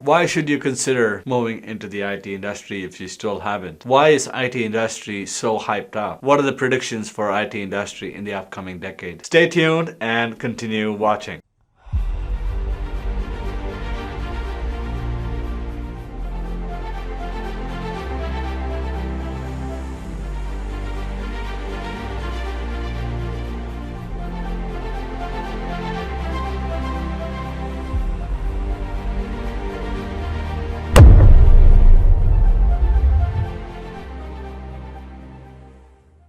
Why should you consider moving into the IT industry if you still haven't? Why is IT industry so hyped up? What are the predictions for IT industry in the upcoming decade? Stay tuned and continue watching.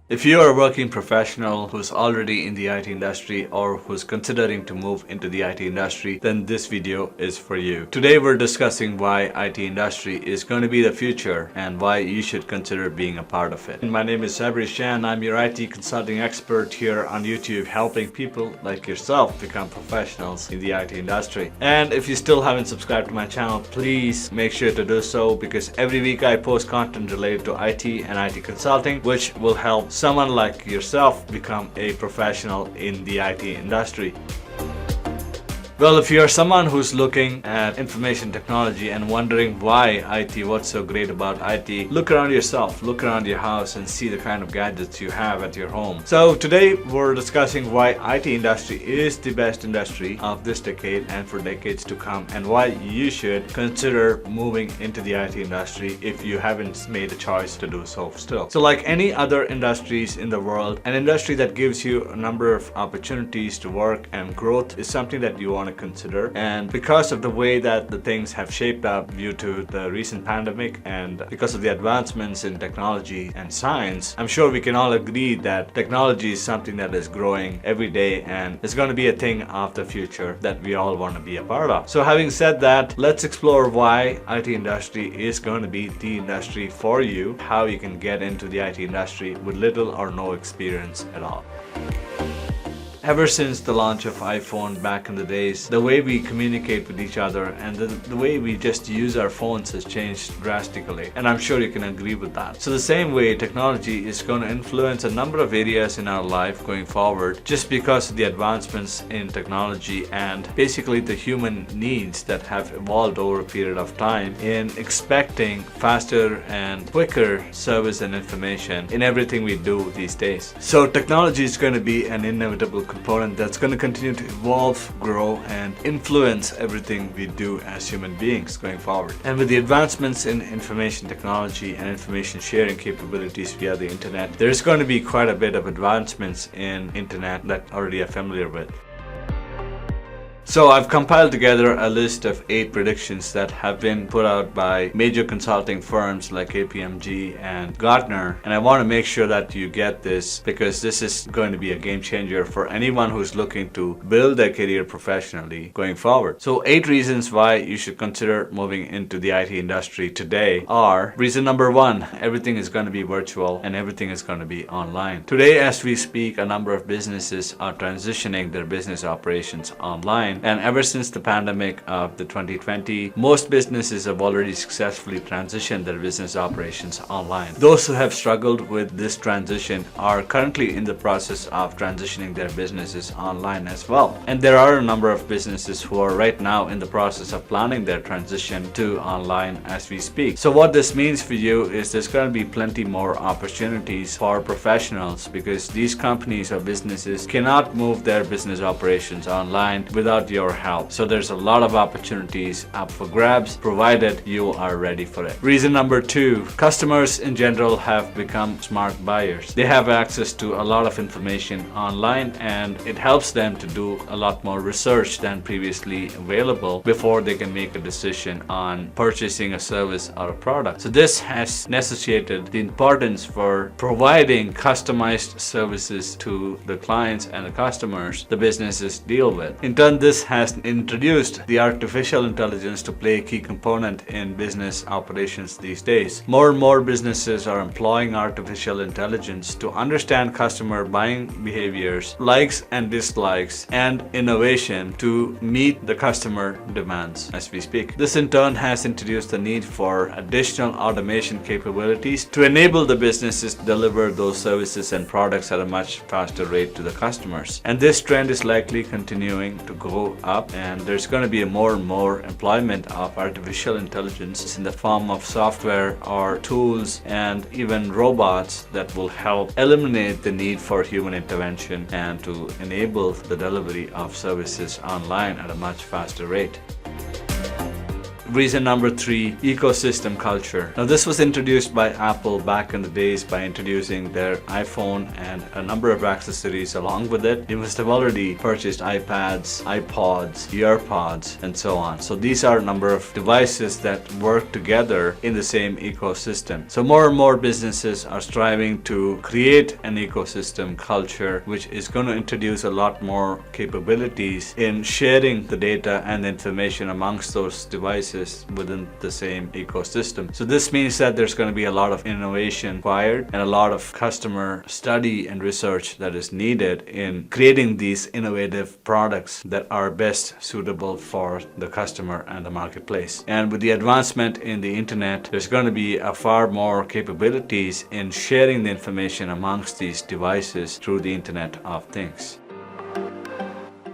If you are a working professional who's already in the IT industry or who's considering to move into the IT industry, then this video is for you. Today we're discussing why IT industry is going to be the future and why you should consider being a part of it. My name is Sabrish Chand. I'm your IT consulting expert here on YouTube, helping people like yourself become professionals in the IT industry. And if you still haven't subscribed to my channel, please make sure to do so, because every week I post content related to IT and IT consulting, which will help someone like yourself become a professional in the IT industry. Well, if you're someone who's looking at information technology and wondering why IT, what's so great about IT, look around yourself, look around your house and see the kind of gadgets you have at your home. So today we're discussing why IT industry is the best industry of this decade and for decades to come, and why you should consider moving into the IT industry if you haven't made a choice to do so still. So like any other industries in the world, an industry that gives you a number of opportunities to work and growth is something that you want to consider. And because of the way that the things have shaped up due to the recent pandemic and because of the advancements in technology and science, I'm sure we can all agree that technology is something that is growing every day and is going to be a thing of the future that we all want to be a part of. So having said that, let's explore why IT industry is going to be the industry for you, how you can get into the IT industry with little or no experience at all. Ever since the launch of iPhone back in the days, the way we communicate with each other and the way we just use our phones has changed drastically. And I'm sure you can agree with that. So the same way, technology is going to influence a number of areas in our life going forward, just because of the advancements in technology and basically the human needs that have evolved over a period of time in expecting faster and quicker service and information in everything we do these days. So technology is going to be an inevitable component that's going to continue to evolve, grow, and influence everything we do as human beings going forward. And with the advancements in information technology and information sharing capabilities via the internet, there's going to be quite a bit of advancements in internet that already are familiar with. So I've compiled together a list of 8 predictions that have been put out by major consulting firms like KPMG and Gartner, and I want to make sure that you get this, because this is going to be a game changer for anyone who's looking to build their career professionally going forward. So 8 reasons why you should consider moving into the IT industry today are: reason number 1, everything is going to be virtual and everything is going to be online. Today as we speak, a number of businesses are transitioning their business operations online. And ever since the pandemic of the 2020, most businesses have already successfully transitioned their business operations online. Those who have struggled with this transition are currently in the process of transitioning their businesses online as well. And there are a number of businesses who are right now in the process of planning their transition to online as we speak. So what this means for you is there's going to be plenty more opportunities for professionals, because these companies or businesses cannot move their business operations online without your help. So there's a lot of opportunities up for grabs, provided you are ready for it. Reason number 2, customers in general have become smart buyers. They have access to a lot of information online, and it helps them to do a lot more research than previously available before they can make a decision on purchasing a service or a product. So this has necessitated the importance for providing customized services to the clients and the customers the businesses deal with. In turn, this has introduced the artificial intelligence to play a key component in business operations these days. More and more businesses are employing artificial intelligence to understand customer buying behaviors, likes and dislikes, and innovation to meet the customer demands as we speak. This in turn has introduced the need for additional automation capabilities to enable the businesses to deliver those services and products at a much faster rate to the customers. And this trend is likely continuing to go go up, and there's going to be more and more employment of artificial intelligence in the form of software or tools and even robots that will help eliminate the need for human intervention and to enable the delivery of services online at a much faster rate. Reason number 3, ecosystem culture. Now, this was introduced by Apple back in the days by introducing their iPhone and a number of accessories along with it. You must have already purchased iPads, iPods, EarPods, and so on. So these are a number of devices that work together in the same ecosystem. So more and more businesses are striving to create an ecosystem culture, which is going to introduce a lot more capabilities in sharing the data and information amongst those devices within the same ecosystem. So this means that there's going to be a lot of innovation required and a lot of customer study and research that is needed in creating these innovative products that are best suitable for the customer and the marketplace. And with the advancement in the internet, there's going to be a far more capabilities in sharing the information amongst these devices through the Internet of Things.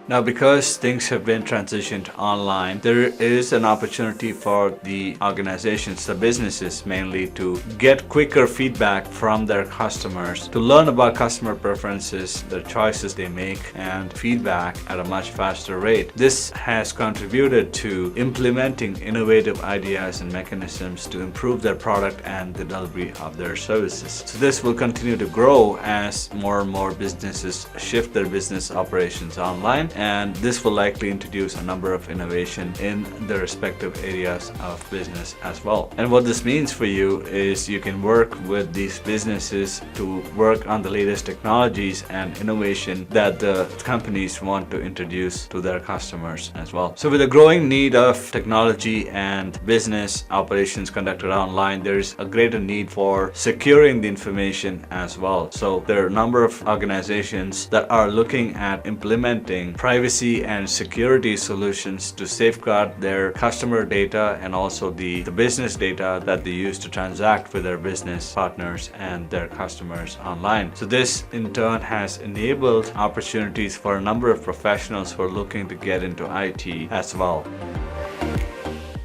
Now, because things have been transitioned online, there is an opportunity for the organizations, the businesses mainly, to get quicker feedback from their customers, to learn about customer preferences, the choices they make, and feedback at a much faster rate. This has contributed to implementing innovative ideas and mechanisms to improve their product and the delivery of their services. So this will continue to grow as more and more businesses shift their business operations online, and this will likely introduce a number of innovation in the respective areas of business as well. And what this means for you is you can work with these businesses to work on the latest technologies and innovation that the companies want to introduce to their customers as well. So with the growing need of technology and business operations conducted online, there's a greater need for securing the information as well. So there are a number of organizations that are looking at implementing privacy and security solutions to safeguard their customer data and also the business data that they use to transact with their business partners and their customers online. So this in turn has enabled opportunities for a number of professionals who are looking to get into IT as well.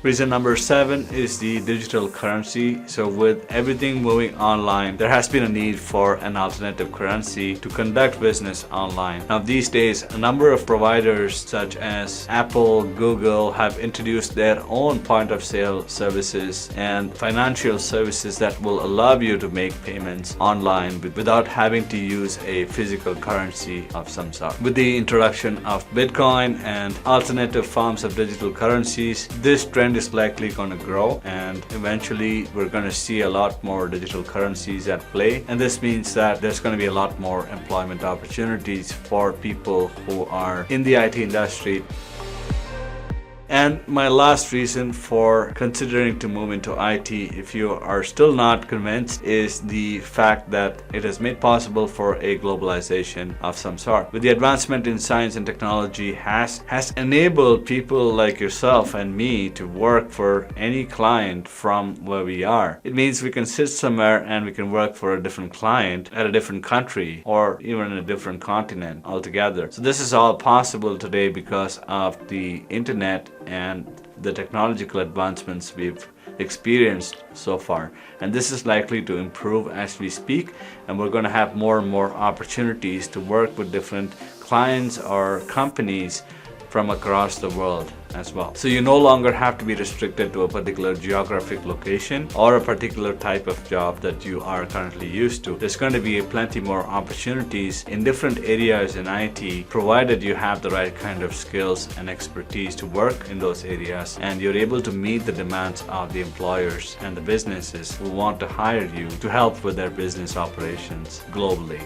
Reason number 7 is the digital currency. So with everything moving online, there has been a need for an alternative currency to conduct business online. Now these days, a number of providers such as Apple, Google have introduced their own point of sale services and financial services that will allow you to make payments online without having to use a physical currency of some sort. With the introduction of Bitcoin and alternative forms of digital currencies, this trend is likely going to grow, and eventually we're going to see a lot more digital currencies at play, and this means that there's going to be a lot more employment opportunities for people who are in the IT industry. And my last reason for considering to move into IT, if you are still not convinced, is the fact that it has made possible for a globalization of some sort. With the advancement in science and technology has enabled people like yourself and me to work for any client from where we are. It means we can sit somewhere and we can work for a different client at a different country or even in a different continent altogether. So this is all possible today because of the internet and the technological advancements we've experienced so far, and this is likely to improve as we speak, and we're going to have more and more opportunities to work with different clients or companies from across the world as well. So you no longer have to be restricted to a particular geographic location or a particular type of job that you are currently used to. There's going to be plenty more opportunities in different areas in IT, provided you have the right kind of skills and expertise to work in those areas, and you're able to meet the demands of the employers and the businesses who want to hire you to help with their business operations globally.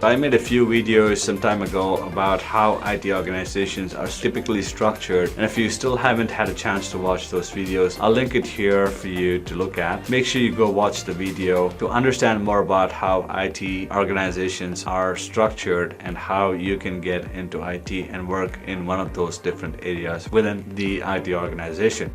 I made a few videos some time ago about how IT organizations are typically structured, and if you still haven't had a chance to watch those videos, I'll link it here for you to look at. Make sure you go watch the video to understand more about how IT organizations are structured and how you can get into IT and work in one of those different areas within the IT organization.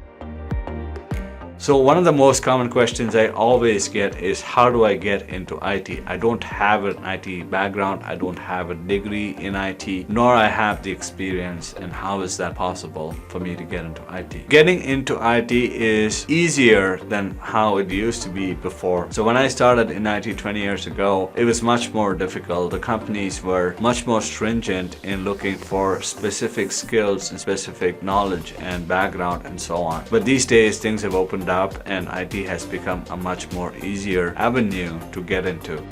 So one of the most common questions I always get is, how do I get into IT? I don't have an IT background, I don't have a degree in IT, nor I have the experience, and how is that possible for me to get into IT? Getting into IT is easier than how it used to be before. So when I started in IT 20 years ago, it was much more difficult. The companies were much more stringent in looking for specific skills and specific knowledge and background and so on. But these days things have opened up and IT has become a much more easier avenue to get into.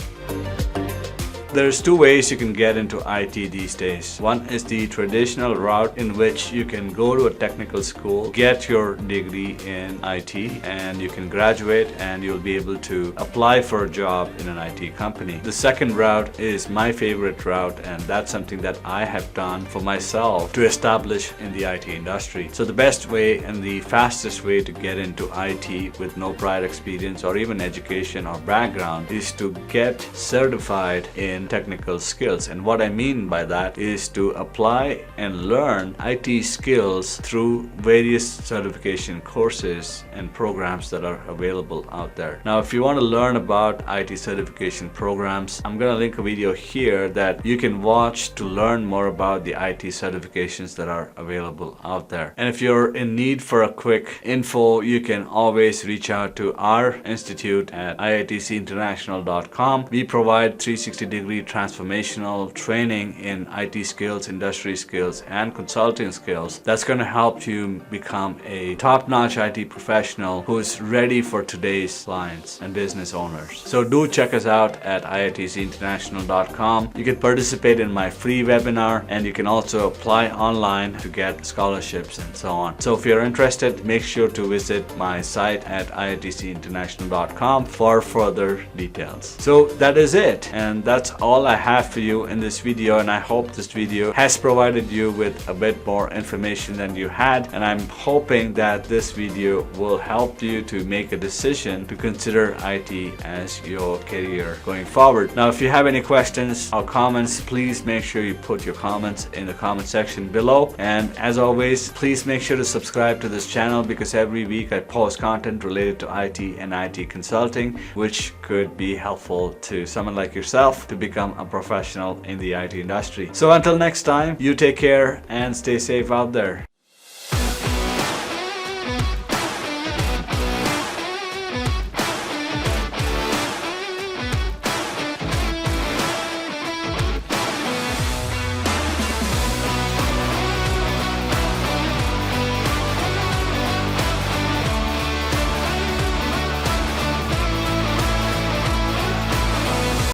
There's two ways you can get into IT these days. One is the traditional route, in which you can go to a technical school, get your degree in IT, and you can graduate and you'll be able to apply for a job in an IT company. The second route is my favorite route, and that's something that I have done for myself to establish in the IT industry. So the best way and the fastest way to get into IT with no prior experience or even education or background is to get certified in technical skills. And what I mean by that is to apply and learn IT skills through various certification courses and programs that are available out there. Now, if you want to learn about IT certification programs, I'm going to link a video here that you can watch to learn more about the IT certifications that are available out there. And if you're in need for a quick info, you can always reach out to our institute at iitcinternational.com. We provide 360-degree transformational training in IT skills, industry skills, and consulting skills that's going to help you become a top-notch IT professional who is ready for today's clients and business owners. So do check us out at iitcinternational.com. You can participate in my free webinar, and you can also apply online to get scholarships and so on. So if you're interested, make sure to visit my site at iitcinternational.com for further details. So that is it, and that's all I have for you in this video, and I hope this video has provided you with a bit more information than you had, and I'm hoping that this video will help you to make a decision to consider IT as your career going forward. Now, if you have any questions or comments, please make sure you put your comments in the comment section below, and as always, please make sure to subscribe to this channel, because every week I post content related to IT and IT consulting, which could be helpful to someone like yourself to become a professional in the IT industry. So until next time, you take care and stay safe out there.